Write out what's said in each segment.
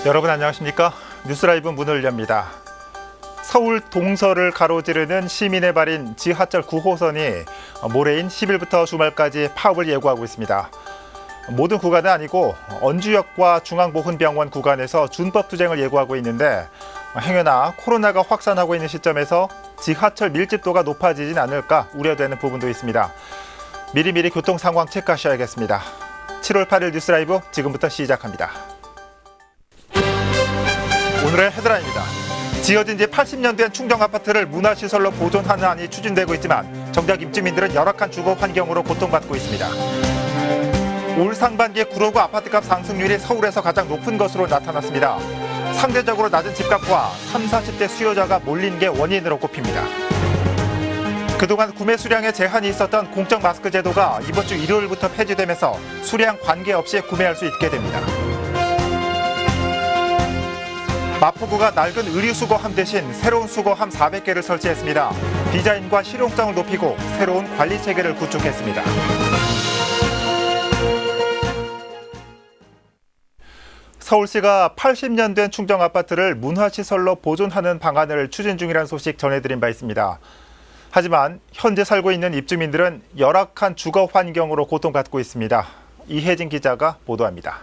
여러분 안녕하십니까? 뉴스라이브 문을 엽니다. 서울 동서를 가로지르는 시민의 발인 지하철 9호선이 모레인 10일부터 주말까지 파업을 예고하고 있습니다. 모든 구간은 아니고 언주역과 중앙모훈병원 구간에서 준법 투쟁을 예고하고 있는데 행여나 코로나가 확산하고 있는 시점에서 지하철 밀집도가 높아지진 않을까 우려되는 부분도 있습니다. 미리미리 교통 상황 체크하셔야겠습니다. 7월 8일 뉴스라이브 지금부터 시작합니다. 오늘의 헤드라인입니다. 지어진 지 80년 된 충정아파트를 문화시설로 보존하는 안이 추진되고 있지만 정작 입주민들은 열악한 주거 환경으로 고통받고 있습니다. 올 상반기에 구로구 아파트값 상승률이 서울에서 가장 높은 것으로 나타났습니다. 상대적으로 낮은 집값과 30, 40대 수요자가 몰린 게 원인으로 꼽힙니다. 그동안 구매 수량에 제한이 있었던 공적 마스크 제도가 이번 주 일요일부터 폐지되면서 수량 관계없이 구매할 수 있게 됩니다. 마포구가 낡은 의류수거함 대신 새로운 수거함 400개를 설치했습니다. 디자인과 실용성을 높이고 새로운 관리 체계를 구축했습니다. 서울시가 80년 된 충정아파트를 문화시설로 보존하는 방안을 추진 중이라는 소식 전해드린 바 있습니다. 하지만 현재 살고 있는 입주민들은 열악한 주거 환경으로 고통받고 있습니다. 이혜진 기자가 보도합니다.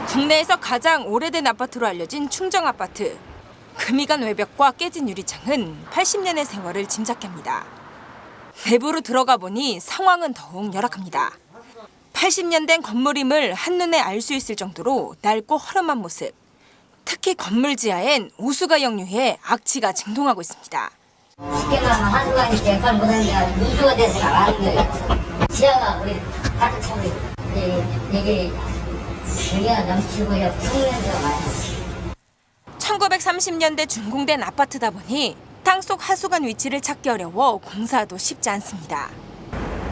국내에서 가장 오래된 아파트로 알려진 충정아파트. 금이 간 외벽과 깨진 유리창은 80년의 세월을 짐작케 합니다. 내부로 들어가 보니 상황은 더욱 열악합니다. 80년 된 건물임을 한눈에 알 수 있을 정도로 낡고 허름한 모습. 특히 건물 지하엔 오수가 역류해 악취가 증동하고 있습니다. 쉽게 말하면 한수가 역할 못하니까 누수가 돼서 나가는 거예요. 지하가 우리 가득 차고 이게 기가 넘치고요. 풍년새가 많아요. 1930년대 준공된 아파트다 보니 땅속 하수관 위치를 찾기 어려워 공사도 쉽지 않습니다.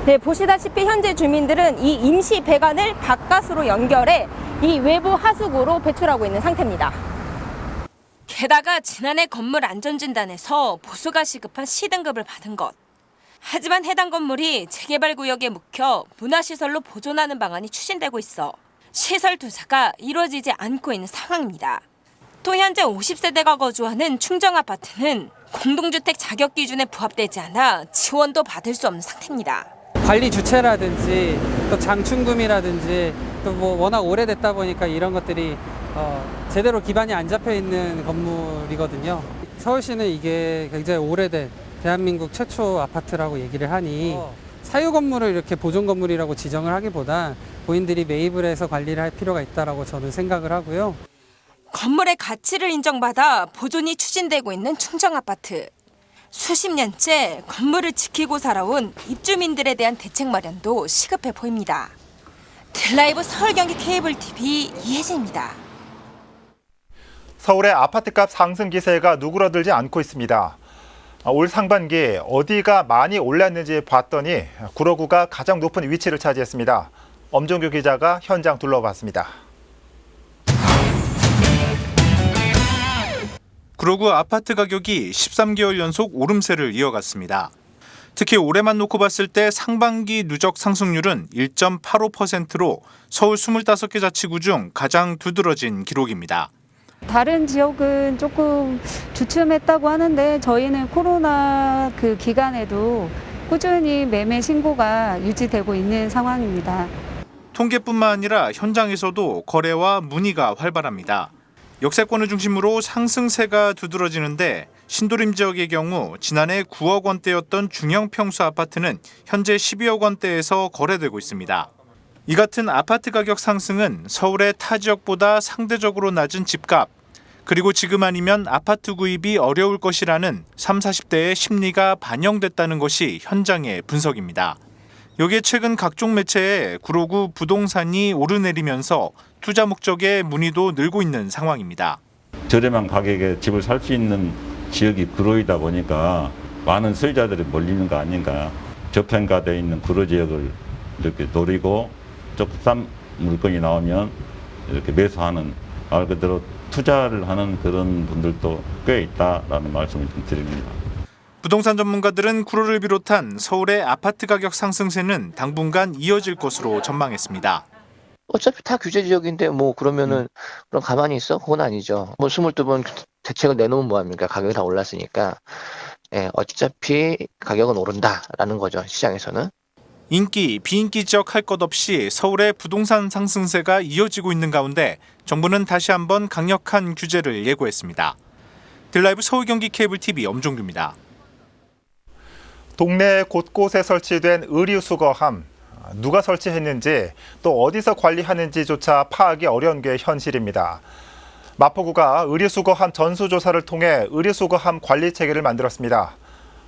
네, 보시다시피 현재 주민들은 이 임시 배관을 바깥으로 연결해 이 외부 하수구로 배출하고 있는 상태입니다. 게다가 지난해 건물 안전진단에서 보수가 시급한 C등급을 받은 것. 하지만 해당 건물이 재개발 구역에 묵혀 문화시설로 보존하는 방안이 추진되고 있어 시설 투자가 이루어지지 않고 있는 상황입니다. 또 현재 50세대가 거주하는 충정아파트는 공동주택 자격 기준에 부합되지 않아 지원도 받을 수 없는 상태입니다. 관리 주체라든지 또 장충금이라든지 또 뭐 워낙 오래됐다 보니까 이런 것들이 제대로 기반이 안 잡혀 있는 건물이거든요. 서울시는 이게 굉장히 오래된 대한민국 최초 아파트라고 얘기를 하니 사유 건물을 이렇게 보존 건물이라고 지정을 하기보다 고인들이 매입을 해서 관리를 할 필요가 있다고 저는 생각을 하고요. 건물의 가치를 인정받아 보존이 추진되고 있는 충정아파트. 수십 년째 건물을 지키고 살아온 입주민들에 대한 대책 마련도 시급해 보입니다. 드라이브 서울 경기 케이블 TV 이혜진입니다. 서울의 아파트값 상승 기세가 누그러들지 않고 있습니다. 올 상반기 어디가 많이 올랐는지 봤더니 구로구가 가장 높은 위치를 차지했습니다. 엄종규 기자가 현장 둘러봤습니다. 구로구 아파트 가격이 13개월 연속 오름세를 이어갔습니다. 특히 올해만 놓고 봤을 때 상반기 누적 상승률은 1.85%로 서울 25개 자치구 중 가장 두드러진 기록입니다. 다른 지역은 조금 주춤했다고 하는데 저희는 코로나 그 기간에도 꾸준히 매매 신고가 유지되고 있는 상황입니다. 통계뿐만 아니라 현장에서도 거래와 문의가 활발합니다. 역세권을 중심으로 상승세가 두드러지는데 신도림 지역의 경우 지난해 9억 원대였던 중형 평수 아파트는 현재 12억 원대에서 거래되고 있습니다. 이 같은 아파트 가격 상승은 서울의 타 지역보다 상대적으로 낮은 집값, 그리고 지금 아니면 아파트 구입이 어려울 것이라는 30, 40대의 심리가 반영됐다는 것이 현장의 분석입니다. 여기에 최근 각종 매체에 구로구 부동산이 오르내리면서 투자 목적의 문의도 늘고 있는 상황입니다. 저렴한 가격에 집을 살 수 있는 지역이 구로이다 보니까 많은 소유자들이 몰리는 거 아닌가. 저평가되어 있는 구로 지역을 이렇게 노리고 조금 싼 물건이 나오면 이렇게 매수하는 말 그대로 투자를 하는 그런 분들도 꽤 있다라는 말씀을 좀 드립니다. 부동산 전문가들은 구로를 비롯한 서울의 아파트 가격 상승세는 당분간 이어질 것으로 전망했습니다. 어차피 다 규제 지역인데 뭐 그러면은 그럼 가만히 있어? 그건 아니죠. 뭐 22번 대책을 내놓으면 뭐합니까? 가격이 다 올랐으니까. 예, 어차피 가격은 오른다라는 거죠. 시장에서는. 인기, 비인기 지역 할 것 없이 서울의 부동산 상승세가 이어지고 있는 가운데 정부는 다시 한번 강력한 규제를 예고했습니다. 딜라이브 서울 경기 케이블 TV 엄종규입니다. 동네 곳곳에 설치된 의류 수거함, 누가 설치했는지 또 어디서 관리하는지조차 파악이 어려운 게 현실입니다. 마포구가 의류 수거함 전수조사를 통해 의류 수거함 관리 체계를 만들었습니다.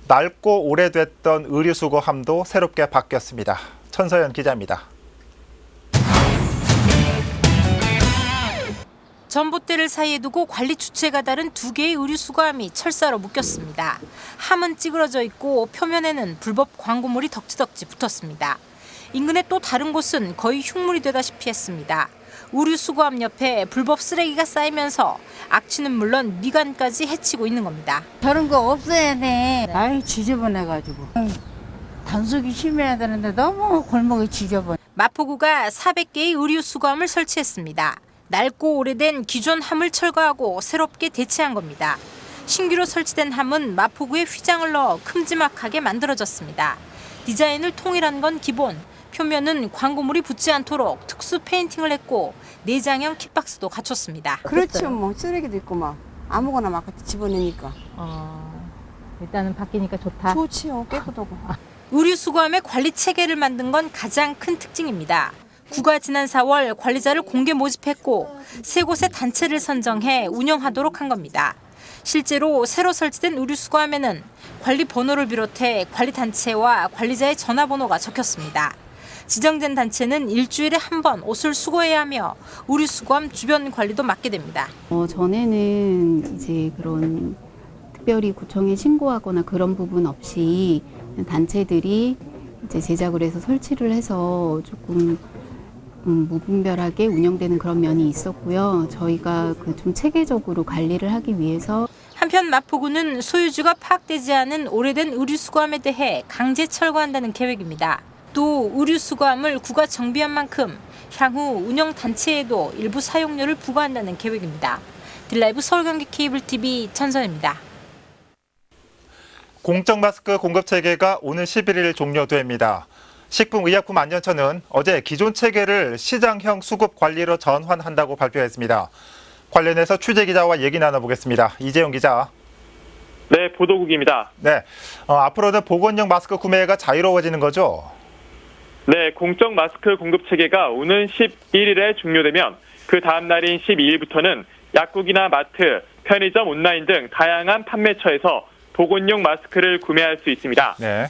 낡고 오래됐던 의류 수거함도 새롭게 바뀌었습니다. 천서연 기자입니다. 전봇대를 사이에 두고 관리 주체가 다른 두 개의 의류 수거함이 철사로 묶였습니다. 함은 찌그러져 있고 표면에는 불법 광고물이 덕지덕지 붙었습니다. 인근의 또 다른 곳은 거의 흉물이 되다시피 했습니다. 의류 수거함 옆에 불법 쓰레기가 쌓이면서 악취는 물론 미관까지 해치고 있는 겁니다. 저런 거 없어야 돼. 아이 지저분해가지고. 단속이 심해야 되는데 너무 골목이 지저분. 마포구가 400개의 의류 수거함을 설치했습니다. 낡고 오래된 기존 함을 철거하고 새롭게 대체한 겁니다. 신규로 설치된 함은 마포구에 휘장을 넣어 큼지막하게 만들어졌습니다. 디자인을 통일한 건 기본, 표면은 광고물이 붙지 않도록 특수 페인팅을 했고 내장형 kit박스도 갖췄습니다. 그렇죠. 뭐 쓰레기도 있고 막 아무거나 막 집어넣으니까. 일단은 바뀌니까 좋다. 좋지요. 깨끗하고. 의류 수거함의 관리 체계를 만든 건 가장 큰 특징입니다. 구가 지난 4월 관리자를 공개 모집했고 세 곳의 단체를 선정해 운영하도록 한 겁니다. 실제로 새로 설치된 의류 수거함에는 관리 번호를 비롯해 관리 단체와 관리자의 전화번호가 적혔습니다. 지정된 단체는 일주일에 한 번 옷을 수거해야 하며 의류 수거함 주변 관리도 맡게 됩니다. 전에는 이제 그런 특별히 구청에 신고하거나 그런 부분 없이 단체들이 이제 제작을 해서 설치를 해서 조금 무분별하게 운영되는 그런 면이 있었고요. 저희가 그 좀 체계적으로 관리를 하기 위해서 한편 마포구는 소유주가 파악되지 않은 오래된 의류 수거함에 대해 강제 철거한다는 계획입니다. 또 의류 수거함을 구가 정비한 만큼 향후 운영 단체에도 일부 사용료를 부과한다는 계획입니다. 딜라이브 서울 경기 케이블 TV 천선입니다. 공적 마스크 공급 체계가 오는 11일 종료됩니다. 식품의약품안전처는 어제 기존 체계를 시장형 수급 관리로 전환한다고 발표했습니다. 관련해서 취재기자와 얘기 나눠보겠습니다. 이재용 기자. 네, 보도국입니다. 네, 앞으로는 보건용 마스크 구매가 자유로워지는 거죠? 네, 공적 마스크 공급 체계가 오는 11일에 종료되면 그 다음 날인 12일부터는 약국이나 마트, 편의점, 온라인 등 다양한 판매처에서 보건용 마스크를 구매할 수 있습니다. 네.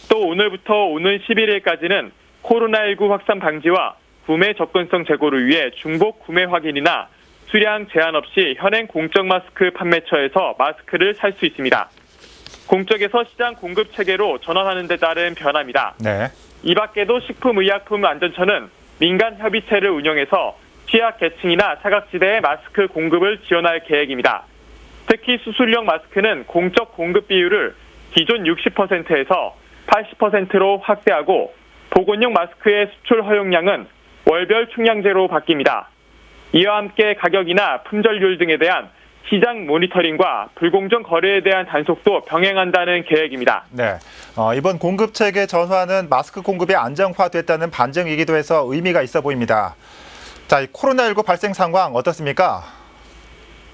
또 오늘부터 오는 11일까지는 코로나19 확산 방지와 구매 접근성 제고를 위해 중복 구매 확인이나 수량 제한 없이 현행 공적 마스크 판매처에서 마스크를 살 수 있습니다. 공적에서 시장 공급 체계로 전환하는 데 따른 변화입니다. 네. 이 밖에도 식품의약품안전처는 민간 협의체를 운영해서 취약계층이나 사각지대의 마스크 공급을 지원할 계획입니다. 특히 수술용 마스크는 공적 공급 비율을 기존 60%에서 80%로 확대하고 보건용 마스크의 수출 허용량은 월별 총량제로 바뀝니다. 이와 함께 가격이나 품절률 등에 대한 시장 모니터링과 불공정 거래에 대한 단속도 병행한다는 계획입니다. 네, 이번 공급 체계 전환은 마스크 공급이 안정화됐다는 반증이기도 해서 의미가 있어 보입니다. 자, 이 코로나19 발생 상황 어떻습니까?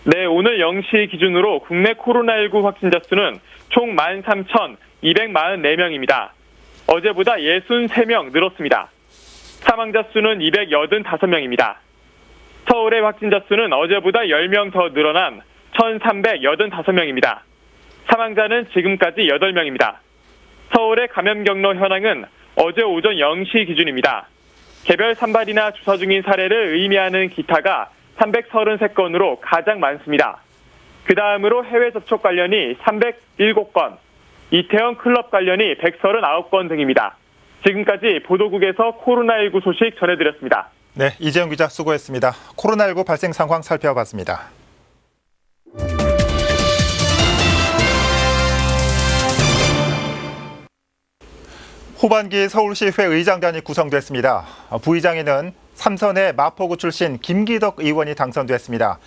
네, 오늘 0시 기준으로 국내 코로나19 확진자 수는 총 13,244명입니다. 어제보다 63명 늘었습니다. 사망자 수는 285명입니다. 서울의 확진자 수는 어제보다 10명 더 늘어난 1,385명입니다. 사망자는 지금까지 8명입니다. 서울의 감염 경로 현황은 어제 오전 0시 기준입니다. 개별 산발이나 주사 중인 사례를 의미하는 기타가 333건으로 가장 많습니다. 그 다음으로 해외 접촉 관련이 307건, 이태원 클럽 관련이 139건 등입니다. 지금까지 보도국에서 코로나19 소식 전해드렸습니다. 네, 이재용 기자 수고했습니다. 코로나19 발생 상황 살펴봤습니다. 후반기 서울시회 의장단이 구성됐습니다. 부의장에는 삼선의 마포구 출신 김기덕 의원이 당선됐습니다.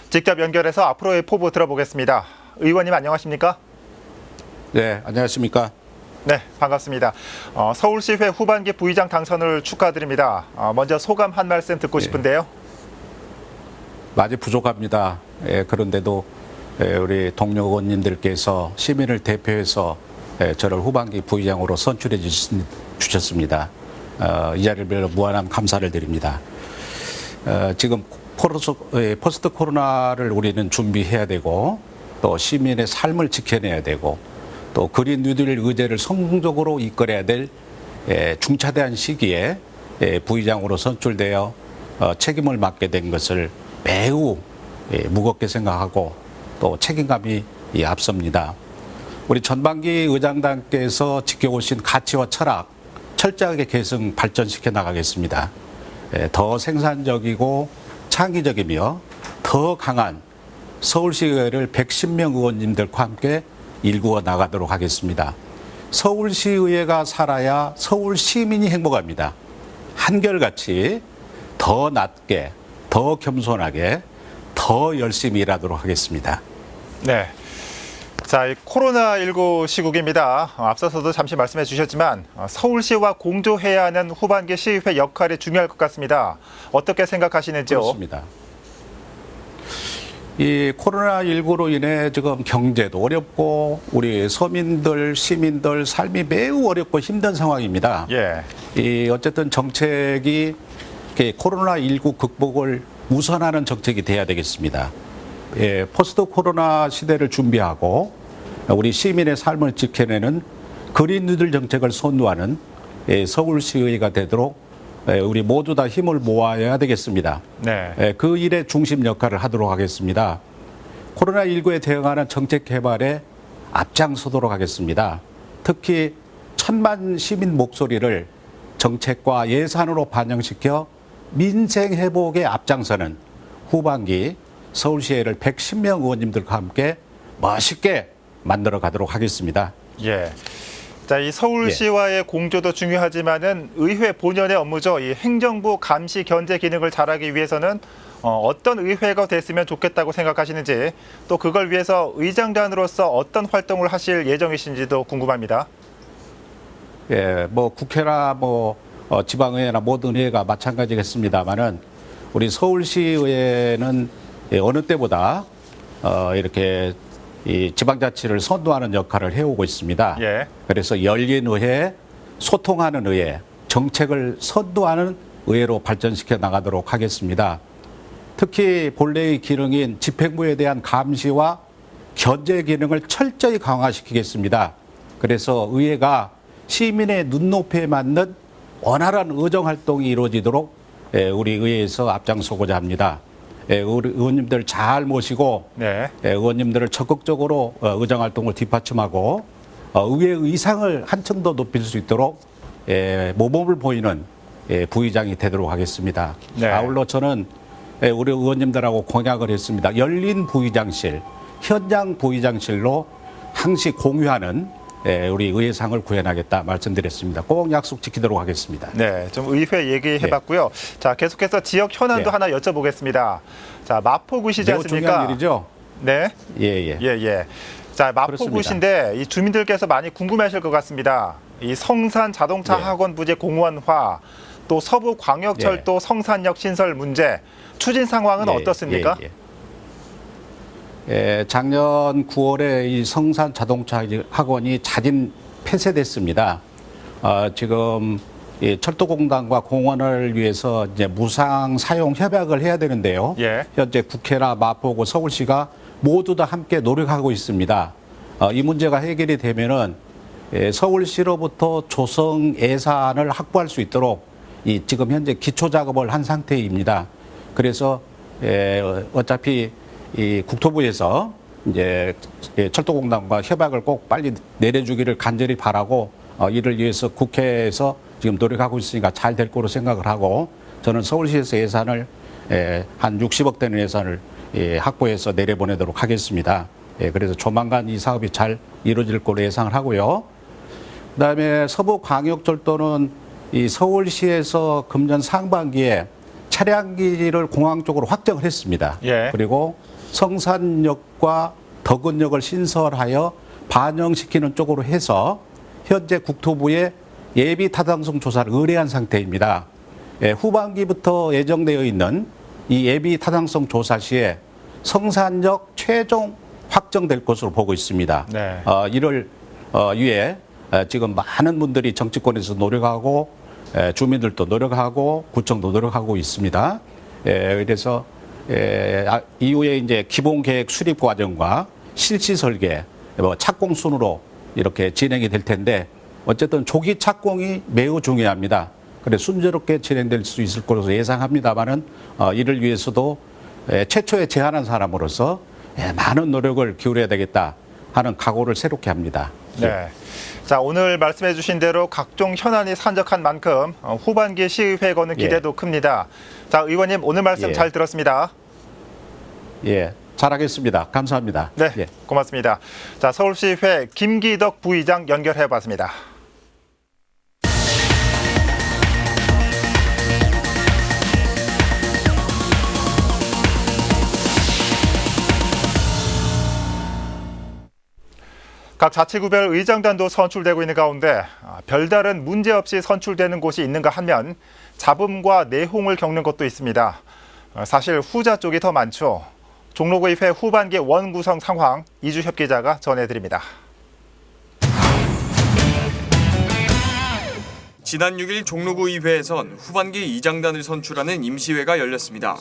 직접 연결해서 앞으로의 포부 들어보겠습니다. 의원님 안녕하십니까? 네, 안녕하십니까? 네, 반갑습니다. 서울시회 후반기 부의장 당선을 축하드립니다. 먼저 소감 한 말씀 듣고 싶은데요. 많이 부족합니다. 그런데도 우리 동료 의원님들께서 시민을 대표해서 저를 후반기 부의장으로 선출해 주셨습니다. 이 자리를 빌어 무한한 감사를 드립니다. 지금 포스트 코로나를 우리는 준비해야 되고 또 시민의 삶을 지켜내야 되고 또 그린 뉴딜 의제를 성공적으로 이끌어야 될 중차대한 시기에 부의장으로 선출되어 책임을 맡게 된 것을 매우 무겁게 생각하고 또 책임감이 앞섭니다. 우리 전반기 의장단께서 지켜오신 가치와 철학 철저하게 계승 발전시켜 나가겠습니다. 더 생산적이고 창의적이며 더 강한 서울시의회를 110명 의원님들과 함께 일구어 나가도록 하겠습니다. 서울시의회가 살아야 서울 시민이 행복합니다. 한결같이 더 낮게, 더 겸손하게, 더 열심히 일하도록 하겠습니다. 네. 자, 이 코로나19 시국입니다. 앞서서도 잠시 말씀해 주셨지만 서울시와 공조해야 하는 후반기 시의회 역할이 중요할 것 같습니다. 어떻게 생각하시는지요? 그렇습니다. 이 코로나19로 인해 지금 경제도 어렵고 우리 서민들, 시민들 삶이 매우 어렵고 힘든 상황입니다. 예. 이 어쨌든 정책이 코로나19 극복을 우선하는 정책이 돼야 되겠습니다. 포스트 코로나 시대를 준비하고 우리 시민의 삶을 지켜내는 그린 뉴딜 정책을 선도하는 서울시의회가 되도록 우리 모두 다 힘을 모아야 되겠습니다. 네. 그 일의 중심 역할을 하도록 하겠습니다. 코로나19에 대응하는 정책 개발에 앞장서도록 하겠습니다. 특히 1000만 시민 목소리를 정책과 예산으로 반영시켜 민생 회복에 앞장서는 후반기 서울시의회를 110명 의원님들과 함께 멋있게 만들어 가도록 하겠습니다. 예. 자, 이 서울시와의 공조도 중요하지만은 의회 본연의 업무죠. 이 행정부 감시 견제 기능을 잘하기 위해서는 어떤 의회가 됐으면 좋겠다고 생각하시는지 또 그걸 위해서 의장단으로서 어떤 활동을 하실 예정이신지도 궁금합니다. 예, 뭐 국회나 지방의회나 모든 회가 마찬가지겠습니다만은 우리 서울시의회는 어느 때보다 이렇게 이 지방자치를 선도하는 역할을 해오고 있습니다. 예. 그래서 열린 의회, 소통하는 의회, 정책을 선도하는 의회로 발전시켜 나가도록 하겠습니다. 특히 본래의 기능인 집행부에 대한 감시와 견제 기능을 철저히 강화시키겠습니다. 그래서 의회가 시민의 눈높이에 맞는 원활한 의정 활동이 이루어지도록 우리 의회에서 앞장서고자 합니다. 우리 의원님들 잘 모시고 네. 의원님들을 적극적으로 의정 활동을 뒷받침하고 의회 의상을 한층 더 높일 수 있도록 모범을 보이는 부의장이 되도록 하겠습니다. 네. 아울러 저는 우리 의원님들하고 공약을 했습니다. 열린 부의장실, 현장 부의장실로 항시 공유하는 우리 의회상을 구현하겠다 말씀드렸습니다. 꼭 약속 지키도록 하겠습니다. 네, 좀 의회 얘기해봤고요. 자, 계속해서 지역 현안도 하나 여쭤보겠습니다. 자, 마포구시지 매우 않습니까? 중요한 일이죠. 네. 예. 자, 마포구시인데 이 주민들께서 많이 궁금해하실 것 같습니다. 이 성산 자동차 학원 부지 공원화, 또 서부 광역철도 성산역 신설 문제 추진 상황은 어떻습니까? 작년 9월에 이 성산 자동차 학원이 자진 폐쇄됐습니다. 지금 이 철도공단과 공원을 위해서 이제 무상 사용 협약을 해야 되는데요. 현재 국회나 마포구, 서울시가 모두 다 함께 노력하고 있습니다. 이 문제가 해결이 되면은 서울시로부터 조성 예산을 확보할 수 있도록 지금 현재 기초 작업을 한 상태입니다. 그래서 어차피 이 국토부에서 이제 철도공단과 협약을 꼭 빨리 내려주기를 간절히 바라고 이를 위해서 국회에서 지금 노력하고 있으니까 잘 될 거로 생각을 하고 저는 서울시에서 예산을 한 60억 되는 예산을 확보해서 내려보내도록 하겠습니다. 그래서 조만간 이 사업이 잘 이루어질 거로 예상을 하고요. 그다음에 서부 광역철도는 이 서울시에서 금년 상반기에 차량길을 공항 쪽으로 확정을 했습니다. 예. 그리고 성산역과 덕은역을 신설하여 반영시키는 쪽으로 해서 현재 국토부에 예비 타당성 조사를 의뢰한 상태입니다. 후반기부터 예정되어 있는 이 예비 타당성 조사 시에 성산역 최종 확정될 것으로 보고 있습니다. 네. 이를 위해 지금 많은 분들이 정치권에서 노력하고 주민들도 노력하고 구청도 노력하고 있습니다. 그래서 이후에 이제 기본 계획 수립 과정과 실시 설계, 착공 순으로 이렇게 진행이 될 텐데 어쨌든 조기 착공이 매우 중요합니다. 그래 순조롭게 진행될 수 있을 것으로 예상합니다만은 이를 위해서도 최초에 제안한 사람으로서 많은 노력을 기울여야 되겠다 하는 각오를 새롭게 합니다. 네. 자, 오늘 말씀해 주신 대로 각종 현안이 산적한 만큼 후반기 시의회 거는 기대도 큽니다. 자, 의원님 오늘 말씀 잘 들었습니다. 예, 잘하겠습니다. 감사합니다. 네, 고맙습니다. 자, 서울시의회 김기덕 부의장 연결해 봤습니다. 각 자치구별 의장단도 선출되고 있는 가운데 별다른 문제 없이 선출되는 곳이 있는가 하면 잡음과 내홍을 겪는 곳도 있습니다. 사실 후자 쪽이 더 많죠. 종로구의회 후반기 원구성 상황 이주협 기자가 전해드립니다. 지난 6일 종로구의회에선 후반기 의장단을 선출하는 임시회가 열렸습니다.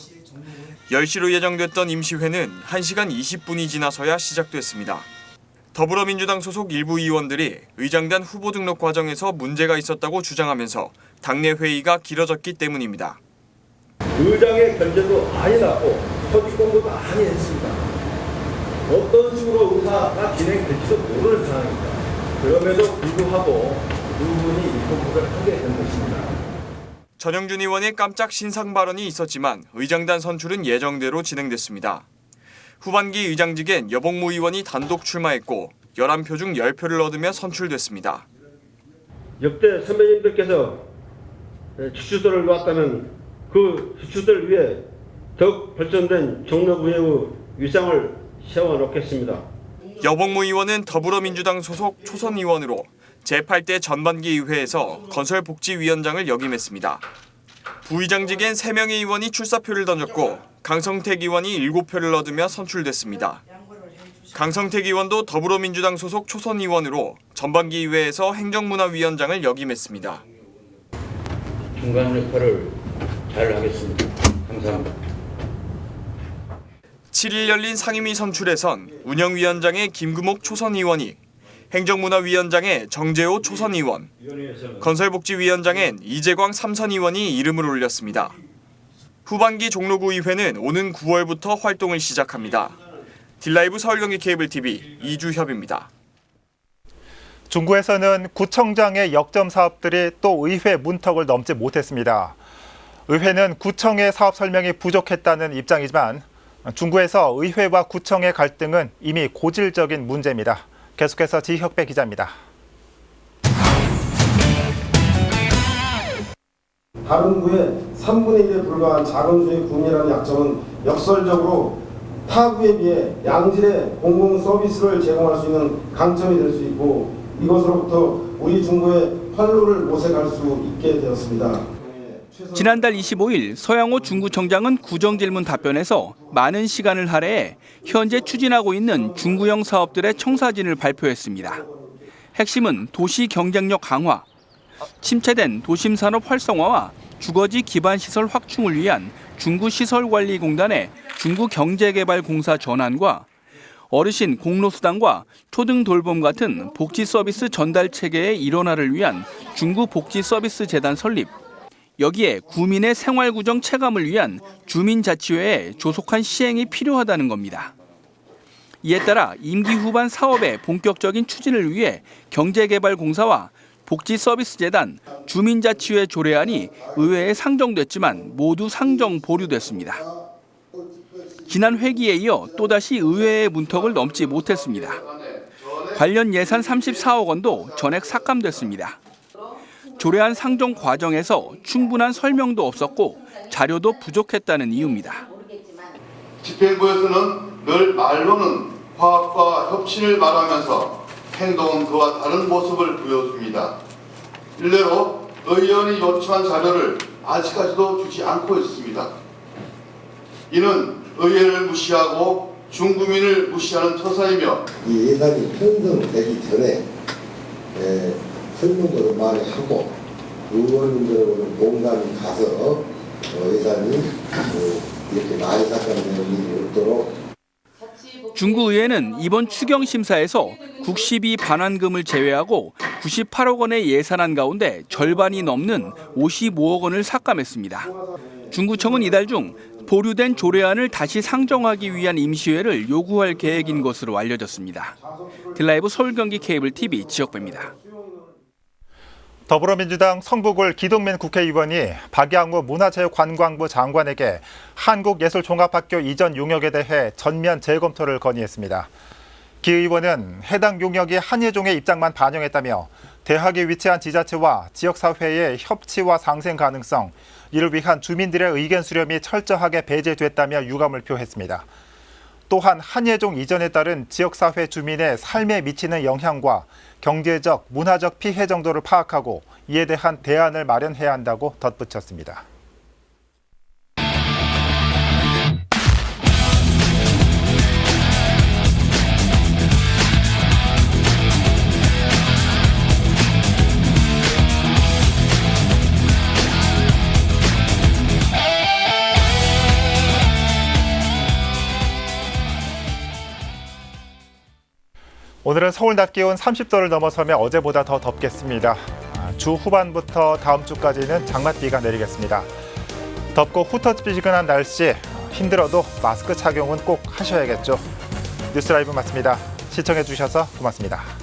10시로 예정됐던 임시회는 1시간 20분이 지나서야 시작됐습니다. 더불어민주당 소속 일부 의원들이 의장단 후보 등록 과정에서 문제가 있었다고 주장하면서 당내 회의가 길어졌기 때문입니다. 의장의 견제도 많이 나고 선출 공부도 많이 했습니다. 어떤 식으로 의사가 진행될지도 모르는 상황입니다. 그럼에도 불구하고 두 분이 입법을 하게 된 것입니다. 전영준 의원의 깜짝 신상 발언이 있었지만 의장단 선출은 예정대로 진행됐습니다. 후반기 의장직엔 여복무 의원이 단독 출마했고 11표 중 10표를 얻으며 선출됐습니다. 역대 선배님들께서 주추들을 놓았다면 그 주추들 위에 더욱 발전된 종로구의 위상을 세워놓겠습니다. 여복무 의원은 더불어민주당 소속 초선 의원으로 제8대 전반기 의회에서 건설복지위원장을 역임했습니다. 부의장직엔 3명의 의원이 출사표를 던졌고 강성택 의원이 7표를 얻으며 선출됐습니다. 강성택 의원도 더불어민주당 소속 초선 의원으로 전반기 의회에서 행정문화위원장을 역임했습니다. 중간 역할을 잘 하겠습니다. 감사합니다. 7일 열린 상임위 선출에선 운영위원장의 김금옥 초선 의원이, 행정문화위원장의 정재호 초선 의원, 건설복지위원장엔 이재광 3선 의원이 이름을 올렸습니다. 후반기 종로구의회는 오는 9월부터 활동을 시작합니다. 딜라이브 서울경기 케이블TV 이주협입니다. 중구에서는 구청장의 역점 사업들이 또 의회 문턱을 넘지 못했습니다. 의회는 구청의 사업 설명이 부족했다는 입장이지만 중구에서 의회와 구청의 갈등은 이미 고질적인 문제입니다. 계속해서 지혁배 기자입니다. 다른 구의 3분의 1에 불과한 작은 수의 구민이라는 약점은 역설적으로 타 구에 비해 양질의 공공 서비스를 제공할 수 있는 강점이 될 수 있고 이것으로부터 우리 중구의 활로를 모색할 수 있게 되었습니다. 지난달 25일 서양호 중구청장은 구정질문 답변에서 많은 시간을 할애해 현재 추진하고 있는 중구형 사업들의 청사진을 발표했습니다. 핵심은 도시 경쟁력 강화, 침체된 도심산업 활성화와 주거지 기반시설 확충을 위한 중구시설관리공단의 중구경제개발공사 전환과 어르신 공로수당과 초등돌봄 같은 복지서비스 전달 체계의 일원화를 위한 중구복지서비스재단 설립, 여기에 구민의 생활구정 체감을 위한 주민자치회의 조속한 시행이 필요하다는 겁니다. 이에 따라 임기 후반 사업의 본격적인 추진을 위해 경제개발공사와 복지서비스재단, 주민자치회 조례안이 의회에 상정됐지만 모두 상정 보류됐습니다. 지난 회기에 이어 또다시 의회의 문턱을 넘지 못했습니다. 관련 예산 34억 원도 전액 삭감됐습니다. 조례안 상정 과정에서 충분한 설명도 없었고 자료도 부족했다는 이유입니다. 집행부에서는 늘 말로는 화합과 협신을 말하면서 행동은 그와 다른 모습을 보여줍니다. 일례로 의원이 요청한 자료를 아직까지도 주지 않고 있습니다. 이는 의회를 무시하고 중구민을 무시하는 처사이며 이 예산이 편성되기 전에 설명도 많이 하고 의원님들하고는 공감이 가서 예산이 이렇게 많이 삭감되는 일이 없도록. 중구의회는 이번 추경 심사에서 국시비 반환금을 제외하고 98억 원의 예산안 가운데 절반이 넘는 55억 원을 삭감했습니다. 중구청은 이달 중 보류된 조례안을 다시 상정하기 위한 임시회를 요구할 계획인 것으로 알려졌습니다. 딜라이브 서울 경기 케이블 TV 지역배입니다. 더불어민주당 성북을 기동민 국회의원이 박양우 문화체육관광부 장관에게 한국예술종합학교 이전 용역에 대해 전면 재검토를 건의했습니다. 기 의원은 해당 용역이 한예종의 입장만 반영했다며 대학에 위치한 지자체와 지역사회의 협치와 상생 가능성, 이를 위한 주민들의 의견 수렴이 철저하게 배제됐다며 유감을 표했습니다. 또한 한예종 이전에 따른 지역사회 주민의 삶에 미치는 영향과 경제적, 문화적 피해 정도를 파악하고 이에 대한 대안을 마련해야 한다고 덧붙였습니다. 오늘은 서울 낮 기온 30도를 넘어서며 어제보다 더 덥겠습니다. 주 후반부터 다음 주까지는 장맛비가 내리겠습니다. 덥고 후텁지근한 날씨, 힘들어도 마스크 착용은 꼭 하셔야겠죠. 뉴스라이브 마칩니다. 시청해 주셔서 고맙습니다.